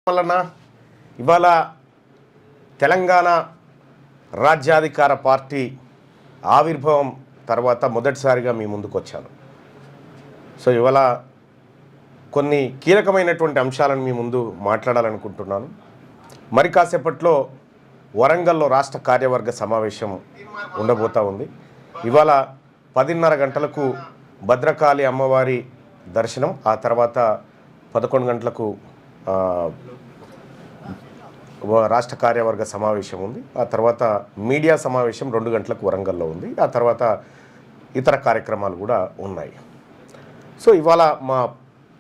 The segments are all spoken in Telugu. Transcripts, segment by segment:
వలన ఇవాళ తెలంగాణ రాజ్యాధికార పార్టీ ఆవిర్భావం తర్వాత మొదటిసారిగా మీ ముందుకు వచ్చాను. సో ఇవాళ కొన్ని కీలకమైనటువంటి అంశాలను మీ ముందు మాట్లాడాలనుకుంటున్నాను. మరి కాసేపట్లో వరంగల్లో రాష్ట్ర కార్యవర్గ సమావేశం ఉండబోతా ఉంది. ఇవాళ 10:30 గంటలకు భద్రకాళి అమ్మవారి దర్శనం, ఆ తర్వాత 11 గంటలకు రాష్ట్ర కార్యవర్గ సమావేశం ఉంది. ఆ తర్వాత మీడియా సమావేశం 2 గంటలకు వరంగల్లో ఉంది. ఆ తర్వాత ఇతర కార్యక్రమాలు కూడా ఉన్నాయి. సో ఇవాళ మా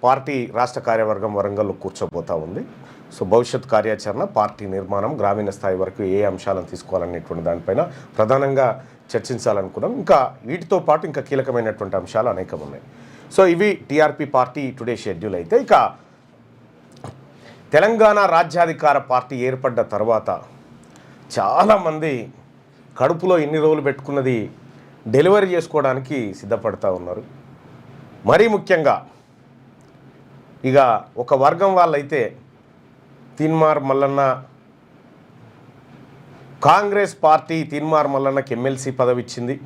పార్టీ రాష్ట్ర కార్యవర్గం వరంగల్లో కూర్చోబోతూ ఉంది. సో భవిష్యత్ కార్యాచరణ, పార్టీ నిర్మాణం, గ్రామీణ స్థాయి వరకు ఏ అంశాలను తీసుకోవాలనేటువంటి దానిపైన ప్రధానంగా చర్చించాలనుకున్నాం. ఇంకా వీటితో పాటు ఇంకా కీలకమైనటువంటి అంశాలు అనేకం ఉన్నాయి. సో ఇవి టీఆర్పీ పార్టీ టుడే షెడ్యూల్. అయితే ఇక తెలంగాణ రాజ్యాధికార పార్టీ ఏర్పడ్డ తర్వాత చాలామంది కడుపులో ఇన్ని రోజులు పెట్టుకున్నది డెలివరీ చేసుకోవడానికి సిద్ధపడతా ఉన్నారు. మరీ ముఖ్యంగా ఇక ఒక వర్గం వాళ్ళైతే తీన్మార్ మల్లన్న, కాంగ్రెస్ పార్టీ తీన్మార్ మల్లన్నకి ఎమ్మెల్సీ పదవి ఇచ్చింది,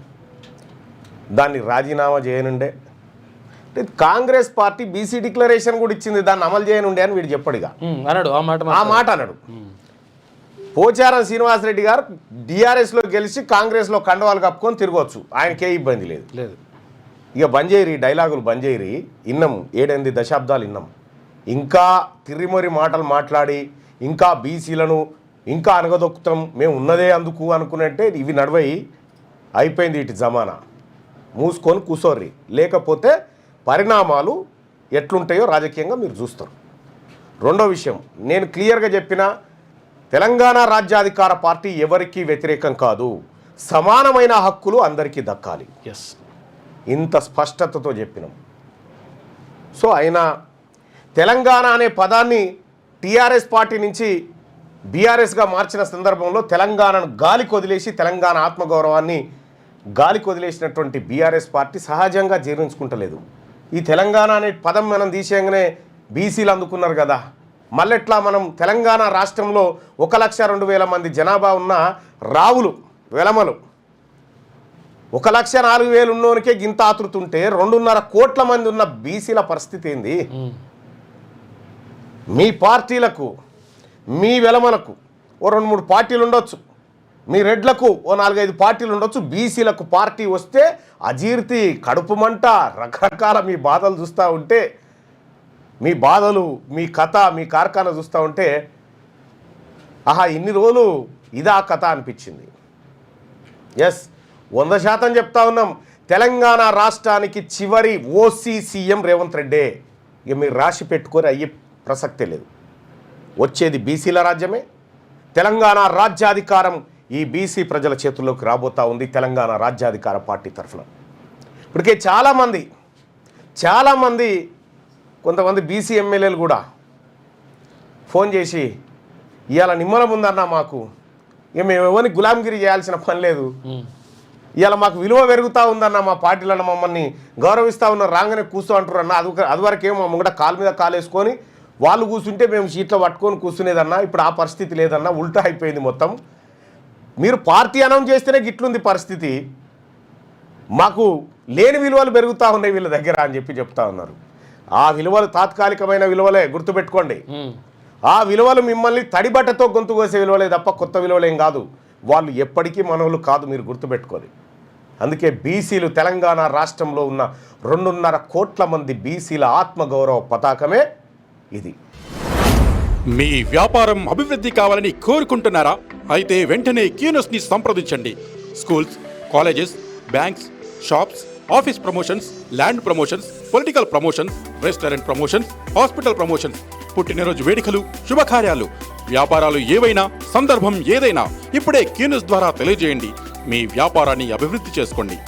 దాన్ని రాజీనామా చేయనుండే. కాంగ్రెస్ పార్టీ బీసీ డిక్లరేషన్ కూడా ఇచ్చింది, దాన్ని అమలు చేయనుండే అని వీడు చెప్పడిగా ఆ మాట అన్నాడు. పోచారం శ్రీనివాసరెడ్డి గారు డిఆర్ఎస్లో గెలిచి కాంగ్రెస్లో కండవాలు కప్పుకొని తిరగవచ్చు, ఆయనకే ఇబ్బంది లేదు. ఇక బంజేరి డైలాగులు బంజేరి ఇన్నాం, 7-8 దశాబ్దాలు ఇన్నాం. ఇంకా తిరిమొరి మాటలు మాట్లాడి ఇంకా బీసీలను ఇంకా అనగదొక్కుతాం, మేము ఉన్నదే అందుకు అనుకున్నట్టే ఇవి నడవయి అయిపోయింది ఇటు జమానా. మూసుకొని కూసోర్రి, లేకపోతే పరిణామాలు ఎట్లుంటాయో రాజకీయంగా మీరు చూస్తారు. రెండో విషయం, నేను క్లియర్గా చెప్పిన తెలంగాణ రాజ్యాధికార పార్టీ ఎవరికీ వ్యతిరేకం కాదు, సమానమైన హక్కులు అందరికీ దక్కాలి. ఇంత స్పష్టతతో చెప్పినాం. సో అయినా తెలంగాణ అనే పదాన్ని టీఆర్ఎస్ పార్టీ నుంచి బీఆర్ఎస్గా మార్చిన సందర్భంలో తెలంగాణను గాలికి వదిలేసి తెలంగాణ ఆత్మగౌరవాన్ని గాలికి వదిలేసినటువంటి బీఆర్ఎస్ పార్టీ సహజంగా జీర్ణించుకుంటలేదు. ఈ తెలంగాణ అనే పదం మనం తీసేయగానే బీసీలు అందుకున్నారు కదా, మళ్ళెట్లా మనం తెలంగాణ రాష్ట్రంలో 1,02,000 మంది జనాభా ఉన్న రావులు వెలమలు 1,04,000 ఉన్నోనికే గింత ఆతృతుంటే 2.5 కోట్ల మంది ఉన్న బీసీల పరిస్థితి ఏంది? మీ పార్టీలకు, మీ వెలమలకు ఓ 2-3 పార్టీలు ఉండొచ్చు, మీ రెడ్లకు ఓ 4-5 పార్టీలు ఉండొచ్చు. బీసీలకు పార్టీ వస్తే అజీర్తి, కడుపు మంట, రకరకాల మీ బాధలు చూస్తూ ఉంటే, మీ బాధలు, మీ కథ, మీ కార్ఖానా చూస్తూ ఉంటే ఆహా ఇన్ని రోజులు ఇదా కథ అనిపించింది. 100% చెప్తా ఉన్నాం, తెలంగాణ రాష్ట్రానికి చివరి ఓసీ సీఎం రేవంత్ రెడ్డే. ఇక మీరు రాసి పెట్టుకొని అయ్యే ప్రసక్తే లేదు. వచ్చేది బీసీల రాజ్యమే. తెలంగాణ రాజ్యాధికారం ఈ బీసీ ప్రజల చేతుల్లోకి రాబోతూ ఉంది తెలంగాణ రాజ్యాధికార పార్టీ తరఫున. ఇప్పటికే చాలామంది కొంతమంది బీసీ ఎమ్మెల్యేలు కూడా ఫోన్ చేసి ఇవాళ నిమ్మలం ఉందన్నా మాకు, ఇక మేము ఎవరిని గులాంగిరి చేయాల్సిన పని లేదు, ఇవాళ మాకు విలువ పెరుగుతూ ఉందన్న, మా పార్టీలను మమ్మల్ని గౌరవిస్తూ ఉన్నారు, రాగానే కూర్చో అంటారు అన్న. అదివరకేమో మా ముంగట కాలు మీద కాలేసుకొని వాళ్ళు కూర్చుంటే మేము సీట్లో పట్టుకొని కూర్చునేదన్నా. ఇప్పుడు ఆ పరిస్థితి లేదన్నా, ఉల్టా అయిపోయింది మొత్తం. మీరు పార్టీ అనౌన్స్ చేస్తేనే గిట్లుంది పరిస్థితి, మాకు లేని విలువలు పెరుగుతూ ఉన్నాయి వీళ్ళ దగ్గర అని చెప్తా ఉన్నారు. ఆ విలువలు తాత్కాలికమైన విలువలే, గుర్తుపెట్టుకోండి. ఆ విలువలు మిమ్మల్ని తడిబట్టతో గొంతు కోసే విలువలే తప్ప కొత్త విలువలేం కాదు. వాళ్ళు ఎప్పటికీ మనవులు కాదు, మీరు గుర్తుపెట్టుకోండి. అందుకే బీసీలు తెలంగాణ రాష్ట్రంలో ఉన్న 2.5 కోట్ల మంది బీసీల ఆత్మగౌరవ పతాకమే ఇది. మీ వ్యాపారం అభివృద్ధి కావాలని కోరుకుంటున్నారా? అయితే వెంటనే క్యూనస్ని సంప్రదించండి. Schools, colleges, banks, shops, office promotions, land promotions, political promotions, restaurant promotions, hospital promotions, పుట్టినరోజు వేడుకలు, శుభకార్యాలు, వ్యాపారాలు ఏవైనా, సందర్భం ఏదైనా ఇప్పుడే క్యూనస్ ద్వారా తెలియజేయండి. మీ వ్యాపారాన్ని అభివృద్ధి చేసుకోండి.